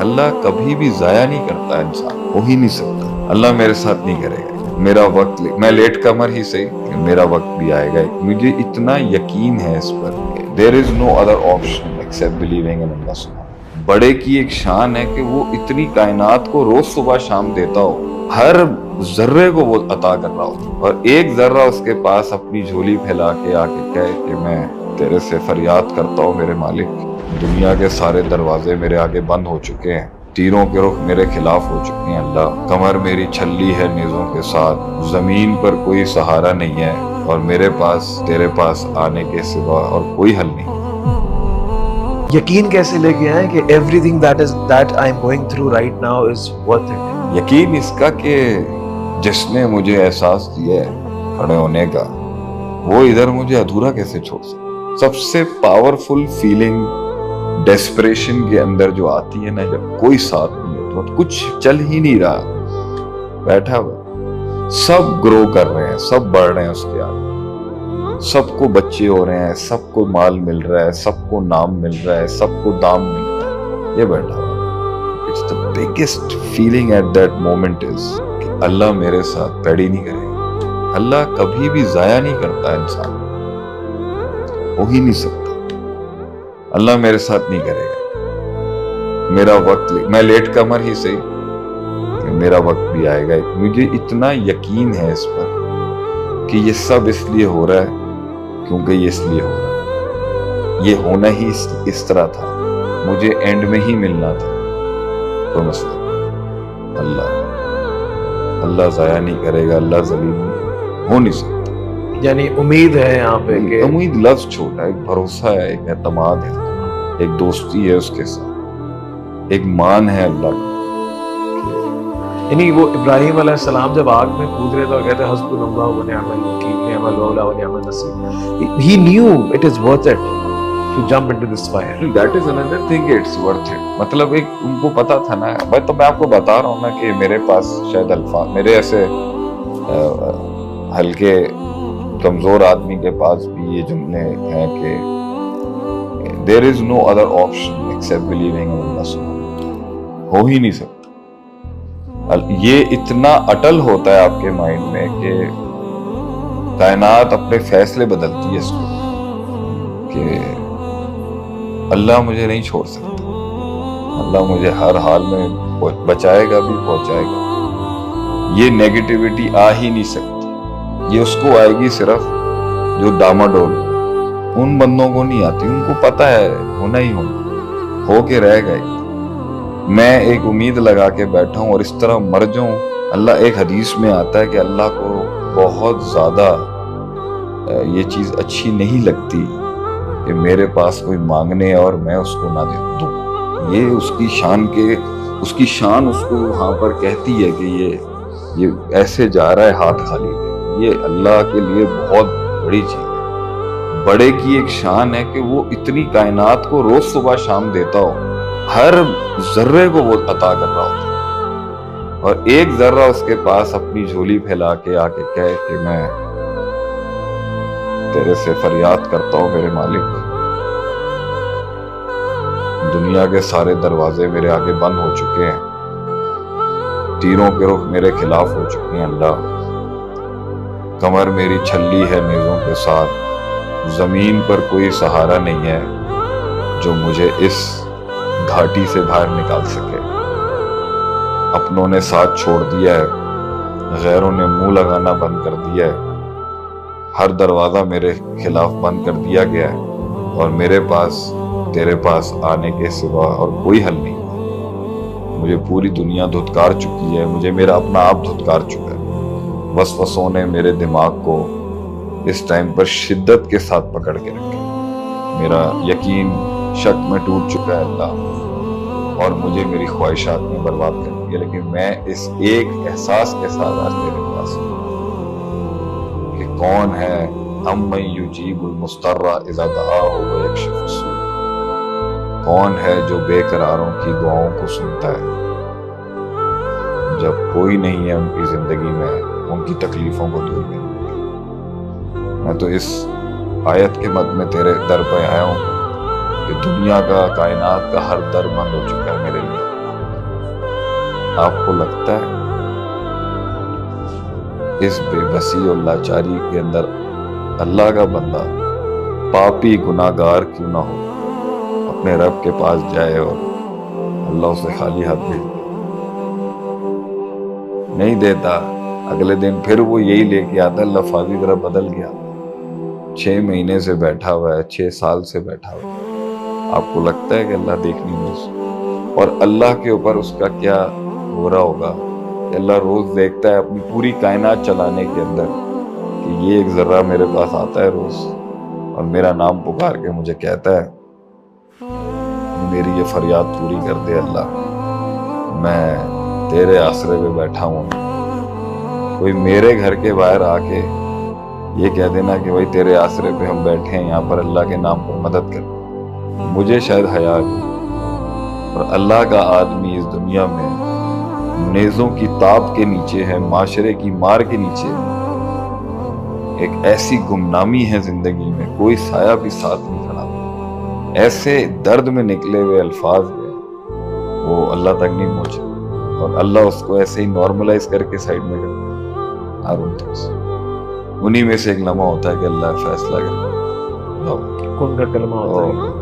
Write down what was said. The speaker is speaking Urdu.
اللہ کبھی بھی ضائع نہیں کرتا انسان، ہو ہی نہیں سکتا۔ اللہ میرے ساتھ نہیں کرے گا، میرا وقت میں لیٹ کمر ہی صحیح کہ میرا وقت بھی آئے گا۔ مجھے اتنا یقین ہے اس پر کہ there is no other option except believing in Allah سبحانہ۔ بڑے کی ایک شان ہے کہ وہ اتنی کائنات کو روز صبح شام دیتا ہو، ہر ذرے کو وہ عطا کر رہا ہو، اور ایک ذرہ اس کے پاس اپنی جھولی پھیلا کے آ کے کہے کہ میں تیرے سے فریاد کرتا ہوں میرے مالک، دنیا کے سارے دروازے میرے آگے بند ہو چکے ہیں، تیروں کے رخ میرے خلاف ہو چکے ہیں اللہ، کمر میری چھلی ہے نیزوں کے ساتھ، زمین پر کوئی سہارا نہیں ہے، اور میرے پاس تیرے پاس آنے کے سوا اور کوئی حل نہیں۔ یقین کیسے لے کے آئیں کہ everything that I'm going through right now is worth it؟ یقین اس کا کہ جس نے مجھے احساس دیا ہے کھڑے ہونے کا، وہ ادھر مجھے ادھورا کیسے چھوڑ سکتا؟ سب سے پاورفل فیلنگ ڈیسپریشن کے اندر جو آتی ہے نا، جب کوئی ساتھ نہیں ہوتا، کچھ چل ہی نہیں رہا، بیٹھا ہوا، سب گرو کر رہے ہیں، سب بڑھ رہے ہیں اس کے آگے، سب کو بچے ہو رہے ہیں، سب کو مال مل رہا ہے، سب کو نام مل رہا ہے، سب کو دام مل رہا ہے، یہ بیٹھا ہوا۔ It's the biggest feeling at that moment is کہ اللہ میرے ساتھ پیڑی نہیں کرے گا۔ اللہ کبھی بھی ضائع نہیں کرتا انسان، ہو ہی نہیں سکتا۔ اللہ میرے ساتھ نہیں کرے گا، میرا وقت میں لیٹ کمر ہی صحیح کہ میرا وقت بھی آئے گا۔ مجھے اتنا یقین ہے اس پر کہ یہ سب اس لیے ہو رہا ہے کیونکہ یہ اس لیے ہو رہا ہے، یہ ہونا ہی اس طرح تھا، مجھے اینڈ میں ہی ملنا تھا۔ کوئی مسئلہ اللہ ضائع نہیں کرے گا، اللہ ذلیل ہو نہیں سکتا۔ یعنی امید ہے یہاں پہ کہ امید لفظ چھوٹا، ایک بھروسہ ہے، ایک اعتماد ہے، ایک دوستی ہے اس کے ساتھ، ایک مان ہے اللہ کا۔ یعنی وہ ابراہیم علیہ السلام جب آگ میں کود رہے تھے اور کہتے حسبنا اللہ و نعم الوکیل نعم المولا و نعم النصیر، he knew it is worth it to jump into this fire. That is another thing, it's worth it۔ مطلب ایک ان کو پتا تھا نا، بھائی تو میں آپ کو بتا رہا ہوں نا کہ میرے پاس شاید الفاظ، میرے ایسے ہلکے کمزور آدمی کے پاس بھی یہ جملے ہیں کہ there is no other option except believing in Allah سبحانہ، ہو ہی نہیں سکتا۔ یہ اتنا اٹل ہوتا ہے آپ کے مائنڈ میں کہ کائنات اپنے فیصلے بدلتی ہے اس کو کہ اللہ مجھے نہیں چھوڑ سکتا، اللہ مجھے ہر حال میں بچائے گا بھی، پہنچائے گا۔ یہ نیگیٹیوٹی آ ہی نہیں سکتی، یہ اس کو آئے گی صرف جو ڈاماڈول، ان بندوں کو نہیں آتی، ان کو پتہ ہے ہونا ہی ہونا، ہو کے رہ گئے۔ میں ایک امید لگا کے بیٹھا ہوں اور اس طرح مر جاؤں۔ اللہ، ایک حدیث میں آتا ہے کہ اللہ کو بہت زیادہ یہ چیز اچھی نہیں لگتی کہ میرے پاس کوئی مانگنے اور میں اس کو نہ دے دوں۔ یہ اس کی شان اس کو وہاں پر کہتی ہے کہ یہ ایسے جا رہا ہے ہاتھ خالی لے۔ یہ اللہ کے لیے بہت بڑی چیز ہے۔ بڑے کی ایک شان ہے کہ وہ اتنی کائنات کو روز صبح شام دیتا ہو، ہر ذرے کو وہ عطا کر رہا ہوتا، اور ایک ذرہ اس کے پاس اپنی جھولی پھیلا کے آ کے کہے کہ میں تیرے سے فریاد کرتا ہوں میرے مالک، دنیا کے سارے دروازے میرے آگے بند ہو چکے ہیں، تیروں کے رخ میرے خلاف ہو چکے ہیں اللہ، کمر میری چھلی ہے نیزوں کے ساتھ، زمین پر کوئی سہارا نہیں ہے جو مجھے اس گھاٹی سے باہر نکال سکے۔ اپنوں نے ساتھ چھوڑ دیا ہے، غیروں نے منہ لگانا بند کر دیا ہے، ہر دروازہ میرے خلاف بند کر دیا گیا ہے، اور میرے پاس تیرے پاس آنے کے سوا اور کوئی حل نہیں۔ مجھے پوری دنیا دھتکار چکی ہے، مجھے میرا اپنا آپ دھتکار چکا ہے، وسوسوں نے میرے دماغ کو اس ٹائم پر شدت کے ساتھ پکڑ کے رکھا، میرا یقین شک میں ٹوٹ چکا ہے اللہ، اور مجھے میری خواہشات میں برباد کر دیا۔ لیکن میں اس ایک احساس کے ساتھ آج تیرے پاس ہوں کہ کون ہے امن یجیب المضطر اذا دعاہ ویکشف السوء، کون ہے جو بے قراروں کی دعاؤں کو سنتا ہے جب کوئی نہیں ہے ان کی زندگی میں ان کی تکلیفوں کو دور کرنے کے لیے۔ میں تو اس آیت کے مد میں تیرے در پہ آیا ہوں کہ دنیا کا، کائنات کا ہر در بند ہو چکا ہے میرے لیے، آپ کو لگتا ہے اس بے بسی اور لاچاری کے اندر اللہ کا بندہ پاپی گناہگار کیوں نہ ہو اپنے رب کے پاس جائے اور اللہ اسے خالی ہاتھ بھیج دے؟ نہیں دیتا، اگلے دن پھر وہ یہی لے کے آتا ہے، لفاظی ذرا بدل گیا، 6 مہینے سے بیٹھا ہوا ہے، 6 سال سے بیٹھا ہوا ہے۔ آپ کو لگتا ہے کہ اللہ دیکھنی نہیں؟ اور اللہ کے اوپر اس کا کیا ہو رہا ہوگا کہ اللہ روز دیکھتا ہے اپنی پوری کائنات چلانے کے اندر کہ یہ ایک ذرہ میرے پاس آتا ہے روز اور میرا نام پکار کے مجھے کہتا ہے میری یہ فریاد پوری کر دے اللہ، میں تیرے آسرے پہ بیٹھا ہوں۔ کوئی میرے گھر کے باہر آ کے یہ کہہ دینا کہ بھائی تیرے آسرے پہ ہم بیٹھے ہیں، یہاں پر اللہ کے نام پر مدد کر، مجھے شاید حیا نہیں۔ اور اللہ کا آدمی اس دنیا میں نیزوں کی تاب کے نیچے ہے، معاشرے کی مار کے نیچے ہے، ایک ایسی گمنامی ہے زندگی میں، کوئی سایہ بھی ساتھ نہیں کھڑا، ایسے درد میں نکلے ہوئے الفاظ میں وہ اللہ تک نہیں پہنچے، اور اللہ اس کو ایسے ہی نارملائز کر کے سائڈ میں کرتا ہے۔ انہی میں سے ایک لمحہ ہوتا ہے کہ اللہ فیصلہ کرتا ہے، کن کا کلمہ ہوتا ہے۔